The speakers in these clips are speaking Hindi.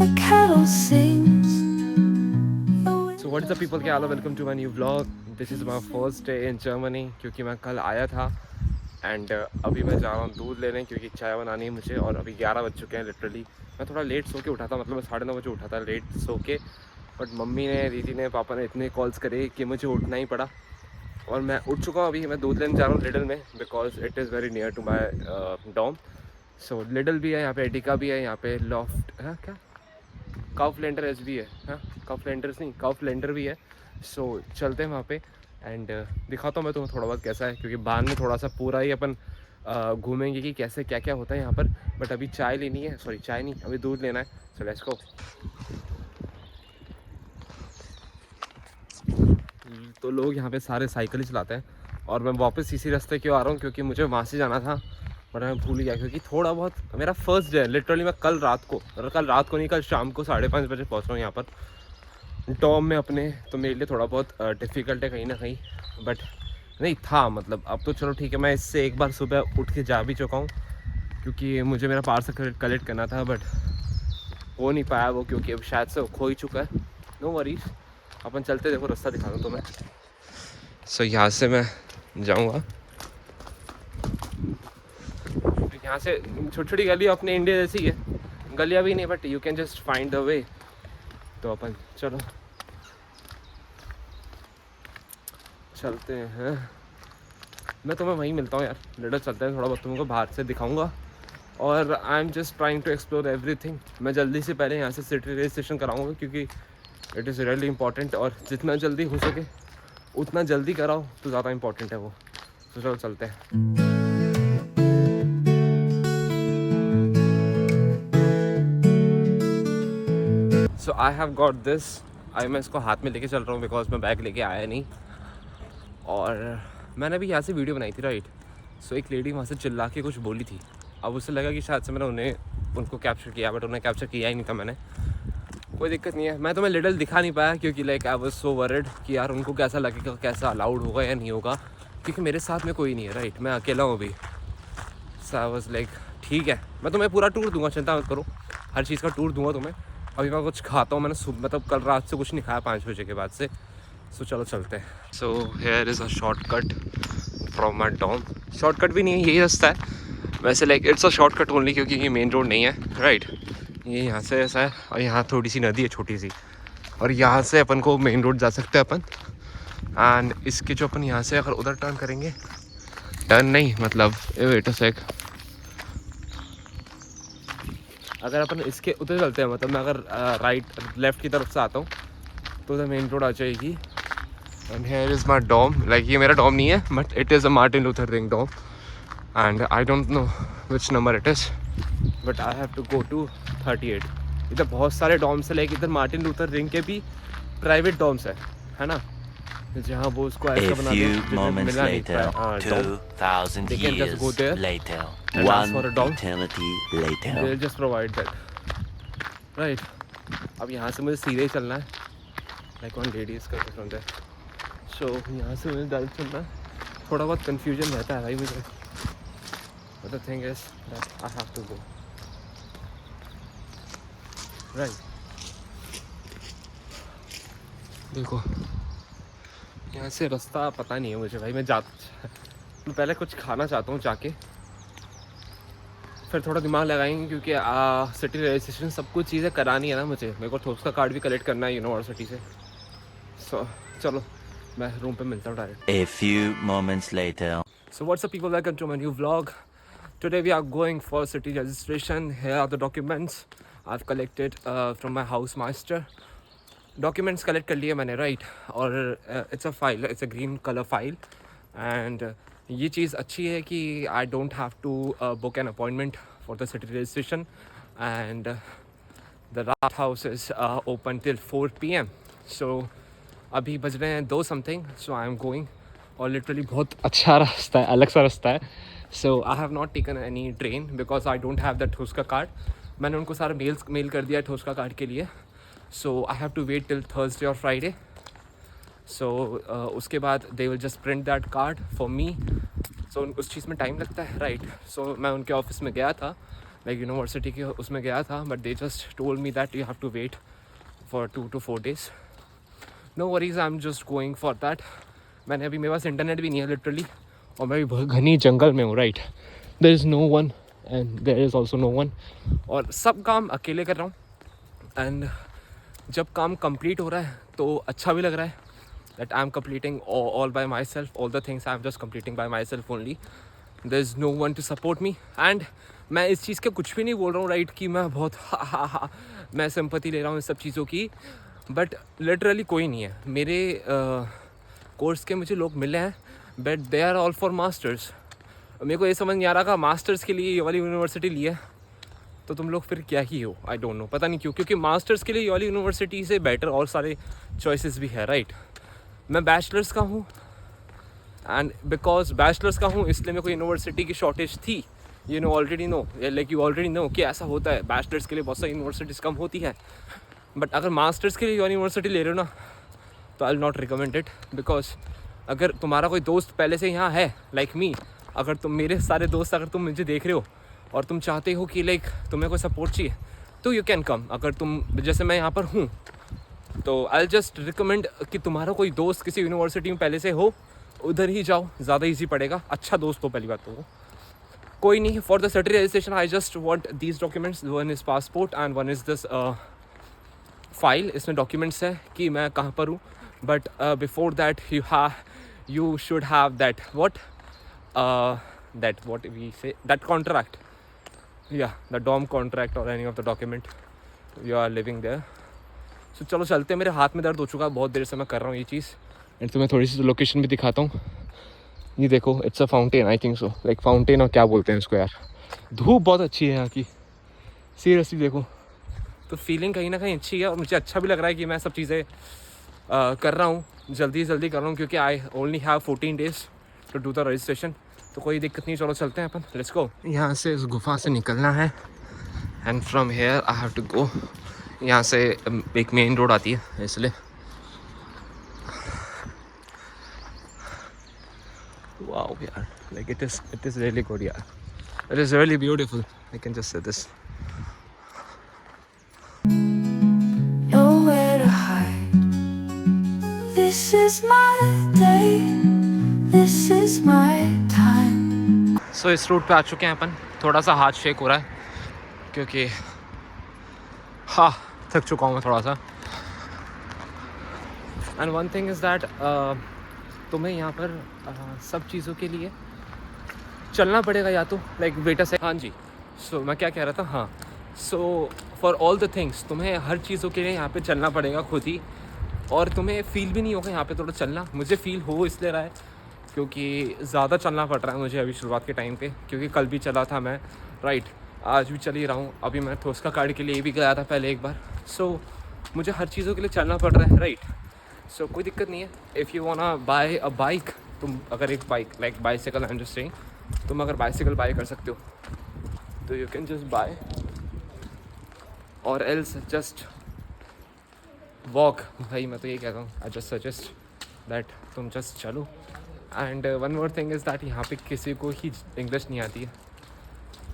the kettle sings. So what is up people, क्या हाल है? Welcome to my new vlog. This is my first day in Germany, क्योंकि मैं कल आया था एंड अभी मैं जा रहा हूँ दूध लेने, क्योंकि चाय बनानी है मुझे. और अभी 11 बज चुके हैं लिटरली. मैं थोड़ा लेट सो के उठा था, मतलब मैं 9:30 बजे उठा था लेट सो के. बट मम्मी ने, दीदी ने, पापा ने इतने कॉल्स करे कि मुझे उठना ही पड़ा. और मैं उठ चुका हूँ. अभी मैं दूध लेने जा रहा हूँ लिडल में, because it is very near to my dorm. So Lidl भी है यहाँ पे, एडिका भी है यहाँ पे, लॉफ्ट है क्या, काउफलैंडर एस भी है. हाँ, काउफलैंडर्स नहीं, काउफलैंडर भी है. सो चलते हैं वहाँ पे एंड दिखाता हूँ मैं तुम्हें थोड़ा बहुत कैसा है, क्योंकि बाद में थोड़ा सा पूरा ही अपन घूमेंगे कि कैसे क्या क्या होता है यहाँ पर. बट अभी चाय लेनी है, सॉरी चाय नहीं, अभी दूध लेना है. So let's go. तो लोग यहाँ पे सारे साइकिल ही चलाते हैं और मैं वापस इसी रास्ते क्यों आ रहा हूँ, क्योंकि मुझे वहाँ से जाना था बट मैं भूल गया. क्योंकि थोड़ा बहुत मेरा फर्स्ट डे है लिटरली. मैं कल रात को नहीं, कल शाम को 5:30 बजे पहुँच रहा हूँ यहाँ पर डॉम में अपने. तो मेरे लिए थोड़ा बहुत डिफ़िकल्ट है कहीं ना कहीं, बट नहीं था, मतलब अब तो चलो ठीक है. मैं इससे एक बार सुबह उठ के जा भी चुका हूँ, क्योंकि मुझे मेरा पार्सल कलेक्ट करना था, बट हो नहीं पाया वो, क्योंकि अब शायद से खो ही चुका है. नो वरीज, अपन चलते. देखो रास्ता दिखा दूँ तुम्हें. सो यहाँ से मैं जाऊँगा, यहाँ से छोटी छोटी गली अपने इंडिया जैसी है, गलियाँ भी नहीं, but you can just find the way. तो अपन चलो चलते हैं. मैं तुम्हें वहीं मिलता हूँ यार, लिडल चलते हैं. थोड़ा बहुत तुमको बाहर से दिखाऊंगा और I am just trying to explore everything. मैं जल्दी से पहले यहाँ से सिटी रजिस्ट्रेशन कराऊंगा, क्योंकि इट इज़ रियली इंपॉर्टेंट. और जितना जल्दी हो सके उतना जल्दी कराओ तो ज़्यादा इंपॉर्टेंट है वो. तो चलो चलते हैं. सो आई हैव गॉट दिस. मैं इसको हाथ में लेके चल रहा हूँ, बिकॉज मैं बैग लेके आया नहीं. और मैंने भी यहाँ से वीडियो बनाई थी राइट. सो एक लेडी वहाँ से चिल्ला के कुछ बोली थी. अब उससे लगा कि शायद से मैंने उनको कैप्चर किया, बट उन्हें कैप्चर किया ही नहीं था मैंने. कोई दिक्कत नहीं है. मैं तुम्हें लिडल दिखा नहीं पाया, क्योंकि like I was so worried कि यार उनको कैसा लगेगा, कैसा अलाउड होगा या नहीं होगा, क्योंकि मेरे साथ में कोई नहीं है राइट. मैं अकेला हूँ अभी. सो आई वाज लाइक ठीक है, मैं तुम्हें पूरा टूर दूंगा, चिंता मत करो. हर चीज़ का टूर दूंगा तुम्हें. अभी मैं कुछ खाता हूँ. मैंने मतलब कल रात से कुछ नहीं खाया 5 बजे के बाद से. सो चलो चलते हैं. So here is a shortcut from my dorm. Shortcut भी नहीं है, यही रास्ता है वैसे. Like it's a shortcut only, क्योंकि ये मेन रोड नहीं है राइट. ये यहाँ से ऐसा है, और यहाँ थोड़ी सी नदी है छोटी सी, और यहाँ से अपन को मेन रोड जा सकते हैं अपन. एंड इसके जो अपन यहाँ से अगर उधर टर्न करेंगे, टर्न नहीं मतलब वेट अ सेक, अगर अपन इसके उधर चलते हैं, मतलब मैं अगर राइट लेफ़्ट की तरफ से आता हूँ तो उधर मेन रोड आ जाएगी. And here is my dorm. Like ये मेरा डॉम नहीं है, but it is a Martin Luther Ring dorm. And I don't know which number it is, but I have to go to 38. इधर बहुत सारे डॉम्स है. लाइक इधर मार्टिन लूथर रिंग के भी प्राइवेट डॉम्स है ना, जहाँ वो उसको ऐसा बना few दो moments मिला नहीं later, Dom. 2,000 They can just years go there later, and ask one for a dog. eternity later. They'll just provide that. Right. अब यहाँ से मुझे सीधे ही चलना है. Like one lady is coming from there. So यहाँ से मुझे डायरेक्ट चलना है. थोड़ा बहुत confusion रहता है भाई मुझे. But the thing is that I have to go. Right. देखो यहाँ से रास्ता पता नहीं है मुझे भाई. मैं पहले कुछ खाना चाहता हूँ जाके, फिर थोड़ा दिमाग लगाएंगे, क्योंकि सिटी रजिस्ट्रेशन सब कुछ चीज़ें करानी है ना मुझे. मेरे को ठोस का कार्ड भी कलेक्ट करना है यूनिवर्सिटी से. सो चलो मैं रूम पे मिलता हूँ direct. A few moments later. So what's up people, welcome to my new vlog. Today we are going for city registration. Here are the documents I've collected from my house master. Documents collect कर लिए मैंने राइट. और it's a file, it's a green color file. And ये चीज़ अच्छी है कि I don't have to book an appointment for the city registration. And the Rath house is open till 4 PM. So अभी बज रहे हैं 2 something. So I am going. और लिटरली बहुत अच्छा रास्ता है, अलग सा रास्ता है. So I have not taken any train because I don't have that ठोसका कार्ड. मैंने उनको सारा मेल कर दिया है ठोसका कार्ड के लिए. So I have to wait till Thursday और फ्राइडे. सो उसके बाद they will just print that card for me. So उस चीज़ में टाइम लगता है राइट. सो मैं उनके ऑफिस में गया था लाइक यूनिवर्सिटी के उसमें गया था, but they just told me that you have to wait for 2 to 4 days. No worries, I am just going for that. मैंने अभी, मेरे पास इंटरनेट भी नहीं है लिटरली, और मैं भी बहुत घनी जंगल में हूँ, right. There is no one and there is also no one, और सब काम अकेले कर रहा हूँ. एंड जब काम कंप्लीट हो रहा है तो अच्छा भी लग रहा है that I am completing all by myself, all the things I am just completing by myself only. There is no one to support me. And मैं इस चीज़ के कुछ भी नहीं बोल रहा हूँ, राइट, कि मैं बहुत मैं सिंपैथी ले रहा हूँ इस सब चीज़ों की, बट लिटरली कोई नहीं है मेरे कोर्स के. मुझे लोग मिले हैं but they are all for masters. मेरे को ये समझ नहीं आ रहा कि मास्टर्स के लिए ये वाली यूनिवर्सिटी ली है तो तुम लोग फिर क्या ही हो. आई डोंट नो, पता नहीं क्यों, क्योंकि मास्टर्स के लिए ये वाली यूनिवर्सिटी से बेटर और सारे चॉइसेस भी है, राइट. मैं बैचलर्स का हूँ एंड बिकॉज बैचलर्स का हूँ इसलिए मेरे को यूनिवर्सिटी की शॉर्टेज थी. You know already know, like you already know कि ऐसा होता है. बैचलर्स के लिए बहुत सारी यूनिवर्सिटीज़ कम होती है, बट अगर मास्टर्स के लिए यूनिवर्सिटी ले रहे हो ना तो I will not recommend it. Because अगर तुम्हारा कोई दोस्त पहले से यहाँ है, लाइक मी, अगर तुम मेरे सारे दोस्त, अगर तुम मुझे देख रहे हो और तुम चाहते हो कि लाइक तुम्हें कोई सपोर्ट चाहिए तो यू कैन कम. अगर तुम जैसे मैं यहाँ पर हूँ तो आई विल जस्ट रिकमेंड कि तुम्हारा कोई दोस्त किसी यूनिवर्सिटी में पहले से हो, उधर ही जाओ, ज़्यादा ईजी पड़ेगा. अच्छा दोस्त हो पहली बात तो वो. कोई नहीं, for the certificate registration I just want these documents. One is passport and one is this file. इसमें डॉक्यूमेंट्स है कि मैं कहाँ पर हूँ, but before that you should have that what we say, that contract, yeah, the dorm contract or any of the document you are living there. So चलो चलते हैं. मेरे हाथ में दर्द हो चुका है, बहुत देर से मैं कर रहा हूँ ये चीज़. एंड तो मैं थोड़ी सी लोकेशन भी दिखाता हूँ. ये देखो, it's a fountain, I think so, like fountain, और क्या बोलते हैं इसको यार. धूप बहुत अच्छी है यहाँ की, सीरियसली देखो. तो फीलिंग कहीं ना कहीं अच्छी है और मुझे अच्छा भी लग रहा है कि मैं सब चीज़ें कर रहा हूँ, जल्दी कर रहा हूँ, क्योंकि I only have 14 days to do the registration. तो कोई दिक्कत नहीं, चलो चलते हैं अपन, लेट्स गो. यहाँ से इस गुफा से निकलना है and from here I have to go. यहाँ से एक मेन रोड आती है इसलिए. वाओ यार, like it is really good यार. It is really beautiful, I can just say this. nowhere to hide. This is my day, this is my time. सो इस रूट पे आ चुके हैं अपन. थोड़ा सा हाथ शेक हो रहा है क्योंकि हाँ थक चुका हूँ मैं थोड़ा सा. And one thing is that तुम्हें यहाँ पर सब चीज़ों के लिए चलना पड़ेगा, या तो लाइक बेटा से. हाँ जी, सो मैं क्या कह रहा था, हाँ, so for all the things तुम्हें हर चीज़ों के लिए यहाँ पे चलना पड़ेगा खुद ही. और तुम्हें फील भी नहीं होगा यहाँ पे थोड़ा चलना. मुझे फील हो इसलिए रहा है क्योंकि ज़्यादा चलना पड़ रहा है मुझे अभी शुरुआत के टाइम पे, क्योंकि कल भी चला था मैं, राइट, आज भी चल ही रहा हूँ. अभी मैं थोस्का कार्ड के लिए भी गया था पहले एक बार. सो मुझे हर चीज़ों के लिए चलना पड़ रहा है, राइट. सो कोई दिक्कत नहीं है. If you wanna buy a bike, तुम अगर एक bike like bicycle, I am just saying, तुम अगर बाइसिकल बाय कर सकते हो तो यू कैन जस्ट बाय, और एल्स जस्ट वॉक. भाई मैं तो ये कहता हूँ, आई जस्ट सजेस्ट दैट तुम जस्ट चलो. And one more thing is that यहाँ पे किसी को ही इंग्लिश नहीं आती है.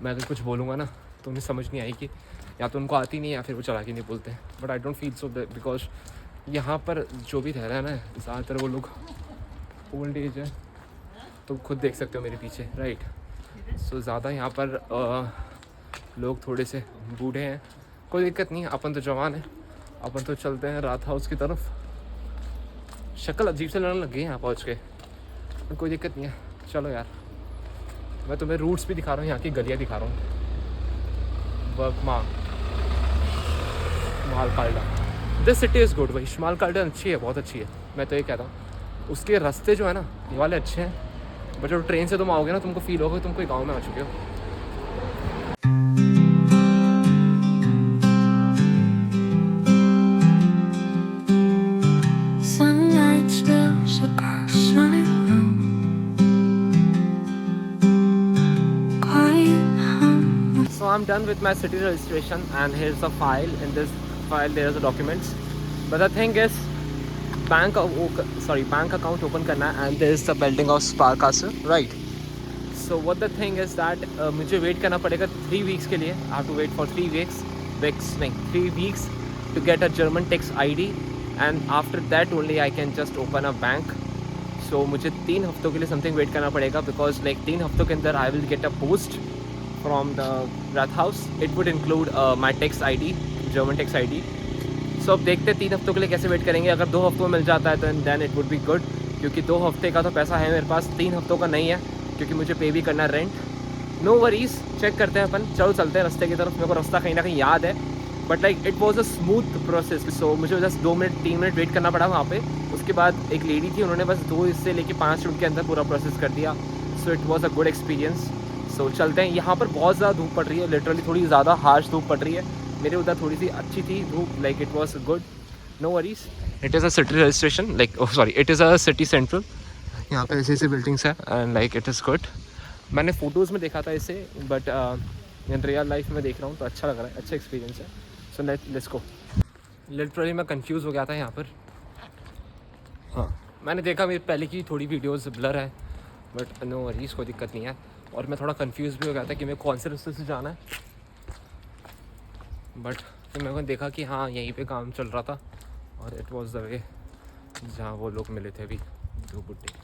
मैं अगर कुछ बोलूँगा ना तो उन्हें समझ नहीं आएगी, या तो उनको आती नहीं या फिर वो चला के नहीं बोलते हैं. But I don't feel so, because यहाँ पर जो भी रह रहा है ना, ज़्यादातर वो लोग ओल्ड एज है. तो खुद देख सकते हो मेरे पीछे, राइट. सो ज़्यादा यहाँ पर लोग थोड़े से बूढ़े हैं. कोई दिक्कत नहीं है, अपन तो जवान है, अपन तो चलते हैं रात हाउस की तरफ. शक्ल अजीब से लड़ने लग गई यहाँ पहुँच के. कोई दिक्कत नहीं है, चलो यार. मैं तुम्हें रूट्स भी दिखा रहा हूँ, यहाँ की गलियाँ दिखा रहा हूँ. वर्कमा, श्मालकाल्डा, दिस सिटी इज़ गुड. भाई श्मालकाल्डा अच्छी है, बहुत अच्छी है. मैं तो ये कहता हूँ उसके रास्ते जो है ना ये वाले अच्छे हैं, बट जब ट्रेन से तुम आओगे ना तुमको फील होगा तुम कोई गाँव में आ चुके हो. Sunlight spills across my room. Quiet hum. So I'm done with my city registration and here's a file. In this file there are the documents. But the thing is bank account open करना है and there is the building of Spa Castle, right? So so what the thing is that मुझे वेट करना पड़ेगा 3 वीक्स के लिए. I have to wait for 3 weeks to get a German tax ID, and after that only I can just open a bank. So मुझे 3 हफ्तों के लिए समथिंग वेट करना पड़ेगा, बिकॉज लाइक 3 हफ्तों के अंदर I will get a post from the Rathaus. It would include my tax ID, German tax ID. So अब देखते हैं 3 हफ्तों के लिए कैसे वेट करेंगे. अगर 2 हफ्तों में मिल जाता है तो then it would be good, क्योंकि 2 हफ्ते का तो पैसा है मेरे पास, 3 हफ्तों का नहीं है, क्योंकि मुझे पे भी करना है रेंट. नो वरीज, चेक करते हैं अपन. चलते हैं रास्ते की तरफ. मेरे को रास्ता कहीं ना कहीं याद है, but like it was a smooth process. So मुझे बस 3 मिनट वेट करना पड़ा वहाँ पे. उसके बाद एक लेडी थी, उन्होंने बस 2 से लेके 5 मिनट के अंदर पूरा प्रोसेस कर दिया. So it was a good experience. So चलते हैं. यहाँ पर बहुत ज़्यादा धूप पड़ रही है, लिटरली थोड़ी ज़्यादा हार्श धूप पड़ रही है. मेरे उधर थोड़ी सी अच्छी थी धूप, like it was good. No worries. It is a city registration, like it is a city central. यहाँ पे ऐसी बिल्डिंग्स है, and like it is good. मैंने फ़ोटोज़ में देखा था इसे, बट इन रियल लाइफ में देख रहा हूँ तो अच्छा लग रहा है, अच्छा एक्सपीरियंस है. So let's go. लिटरली मैं कंफ्यूज हो गया था यहाँ पर. हाँ, मैंने देखा मेरी पहले की थोड़ी वीडियोस ब्लर है, बट नो वरीज, कोई दिक्कत नहीं है. और मैं थोड़ा कंफ्यूज भी हो गया था कि मेरे कौन से रास्ते से जाना है, बट फिर मैंने देखा कि हाँ यहीं पे काम चल रहा था, और इट वाज द वे जहाँ वो लोग मिले थे अभी, 2 बुड्ढे.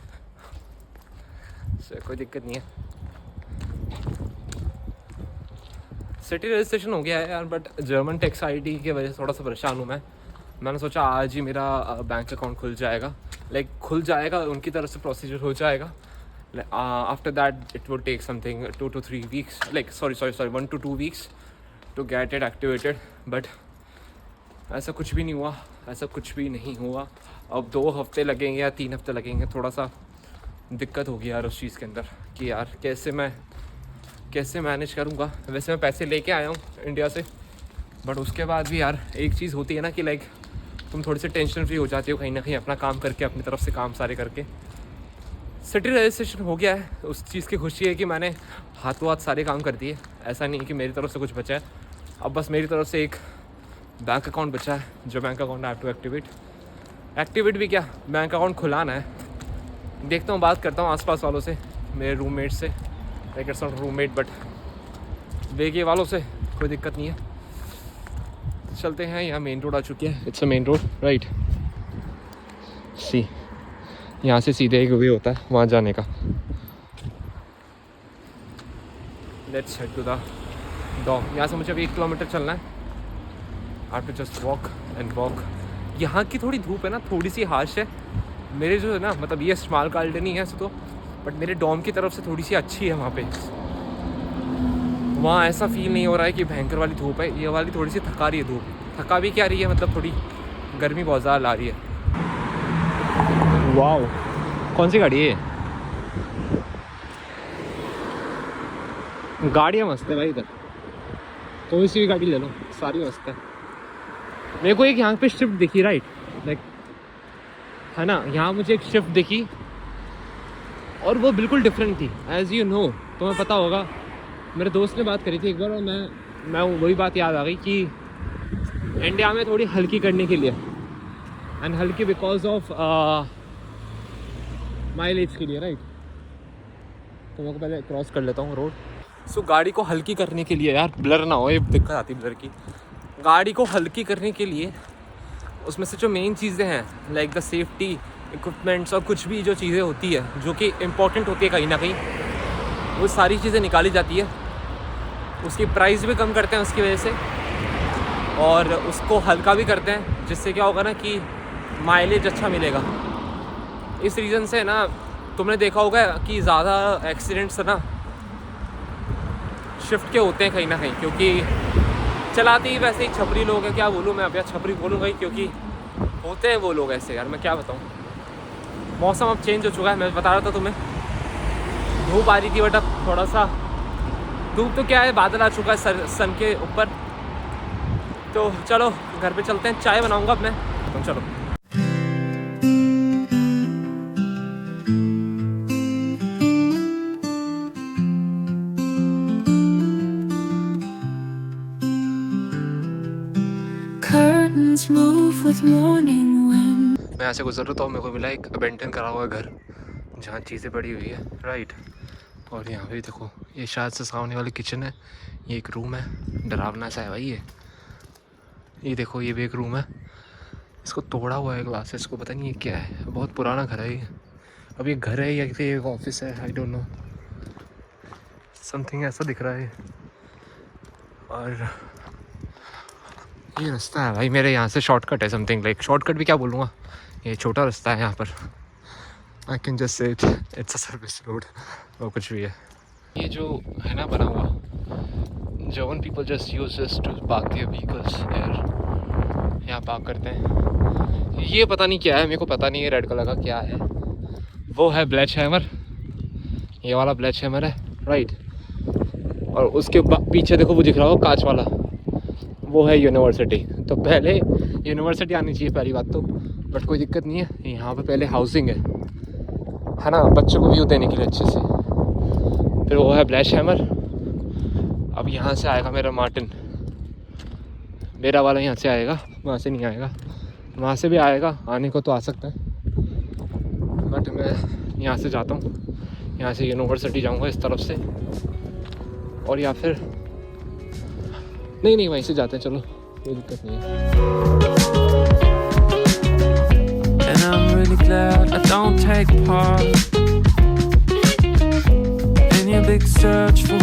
सो कोई दिक्कत नहीं है. सिटी रजिस्ट्रेशन हो गया है यार, बट जर्मन टैक्स ID की वजह से थोड़ा सा परेशान हूँ मैं. मैंने सोचा आज ही मेरा बैंक अकाउंट खुल जाएगा, लाइक खुल जाएगा, उनकी तरफ से प्रोसीजर हो जाएगा. After that it would take something 2 to 3 weeks, like sorry 1 to 2 weeks to get it activated. But ऐसा कुछ भी नहीं हुआ, ऐसा कुछ भी नहीं हुआ. अब 2 हफ्ते लगेंगे या 3 हफ्ते लगेंगे. थोड़ा सा दिक्कत होगी यार उस चीज़ के अंदर कि यार कैसे मैनेज करूँगा. वैसे मैं पैसे लेके आया हूँ इंडिया से, बट उसके बाद भी यार एक चीज़ होती है ना कि लाइक तुम थोड़ी सी टेंशन फ्री हो जाती हो कहीं ना कहीं, अपना काम करके, अपनी तरफ से काम सारे करके. सिटी रजिस्ट्रेशन हो गया है, उस चीज़ की खुशी है कि मैंने हाथों हाथ सारे काम कर दिए. ऐसा नहीं है कि मेरी तरफ से कुछ बचा है. अब बस मेरी तरफ से एक बैंक अकाउंट बचा है, जो bank account I have to activate भी क्या, बैंक अकाउंट खुलाना है. देखता हूँ, बात करता हूँ आसपास वालों से, मेरे रूममेट से, like it's not roommate but वेगे वालों से. कोई दिक्कत नहीं है, चलते हैं. यहाँ मेन रोड आ चुकी है. It's a main road, right. See, यहाँ से सीधे एक वे होता है वहाँ जाने का. Let's head to the dog. यहाँ से मुझे अभी 1 किलोमीटर चलना है. I have to just walk and walk. यहाँ की थोड़ी धूप है ना, थोड़ी सी हार्श है. मेरे जो है ना, मतलब ये स्मॉल गार्डन ही है ऐसे तो, बट मेरे डॉम की तरफ से थोड़ी सी अच्छी है वहाँ पे. वहाँ ऐसा फील नहीं हो रहा है कि भयंकर वाली धूप है. ये वाली थोड़ी सी थका रही है धूप. थका भी क्या रही है, मतलब थोड़ी गर्मी बहुत ज़्यादा ला रही है. वाओ, कौन सी गाड़ी है? गाड़ियाँ मस्त है भाई इधर, कोई सी भी गाड़ी ले लो, सारी मस्त है. मेरे को एक यहाँ पे शिफ्ट दिखी, राइट, लाइक है ना, यहाँ मुझे एक शिफ्ट दिखी और वो बिल्कुल डिफरेंट थी. एज यू नो, तुम्हें पता होगा, मेरे दोस्त ने बात करी थी एक बार, और मैं वही बात याद आ गई कि इंडिया में थोड़ी हल्की करने के लिए, एंड हल्की बिकॉज ऑफ माइलेज के लिए, राइट. तो मैं को पहले क्रॉस कर लेता हूँ रोड. सो गाड़ी को हल्की करने के लिए, यार ब्लर ना हो, ये दिक्कत आती है ब्लर की. गाड़ी को हल्की करने के लिए उसमें से जो मेन चीज़ें हैं, लाइक द सेफ्टी इक्विपमेंट्स और कुछ भी जो चीज़ें होती है जो कि इम्पोर्टेंट होती है कहीं ना कहीं, वो सारी चीज़ें निकाली जाती है. उसकी प्राइस भी कम करते हैं उसकी वजह से, और उसको हल्का भी करते हैं, जिससे क्या होगा ना कि माइलेज अच्छा मिलेगा. इस रीज़न से ना, तुमने देखा होगा कि ज़्यादा एक्सीडेंट्स ना शिफ्ट के होते हैं कहीं ना कहीं, क्योंकि चलाते ही वैसे ही छपरी लोग हैं. क्या बोलूँ मैं, अब यार छपरी बोलूँगा ही, क्योंकि होते हैं वो लोग ऐसे. यार मैं क्या बताऊँ, मौसम अब चेंज हो चुका है. मैं बता रहा था तुम्हें, धूप आ रही थी, बट अब थोड़ा सा धूप तो क्या है, बादल आ चुका है सन के ऊपर. तो चलो घर पे चलते हैं, चाय बनाऊँगा अब मैं. तो चलो. Curtains move with morning wind. मैं यहाँ से गुजर रहा था, मेरे को मिला एक अबेंडन करा हुआ घर जहाँ चीज़ें पड़ी हुई है, राइट. और यहाँ पे देखो, ये शायद से सामने वाली किचन है, ये एक रूम है, डरावना सा है भाई ये देखो, ये भी एक रूम है, इसको तोड़ा हुआ है ग्लास, इसको पता नहीं ये क्या है, बहुत पुराना घर है ये। अब ये घर है या फिर एक ऑफिस है, आई डोंट नो, समथिंग ऐसा दिख रहा है। और ये रास्ता है भाई मेरे यहाँ से, शॉर्टकट है, समथिंग लाइक शॉर्टकट भी क्या बोलूँगा, ये छोटा रास्ता है यहाँ पर, आई कैन जस्ट से इट्स अ सर्विस रोड, वो कुछ भी है। ये जो है ना बना हुआ, German people just use this to park their vehicles here, यहाँ पार्क करते हैं। ये पता नहीं क्या है, मेरे को पता नहीं है रेड कलर का क्या है, वो है ब्लेचहैमर, ये वाला ब्लेचहैमर है राइट। और उसके पीछे देखो वो दिख रहा हो कांच वाला, वो है यूनिवर्सिटी। तो पहले यूनिवर्सिटी आनी चाहिए पहली बात तो, बट कोई दिक्कत नहीं है, यहाँ पे पहले हाउसिंग है ना, बच्चों को व्यू देने के लिए अच्छे से। फिर वो है ब्लेचहैमर। अब यहाँ से आएगा मेरा मार्टिन, मेरा वाला यहाँ से आएगा, वहाँ से नहीं आएगा, वहाँ से भी आएगा, आने को तो आ सकता है, बट मैं यहाँ से जाता हूँ, यहाँ से यूनिवर्सिटी जाऊँगा इस तरफ से, और या फिर नहीं वहीं से जाते हैं, चलो कोई दिक्कत नहीं है। And I'm really glad I don't take part in your big search for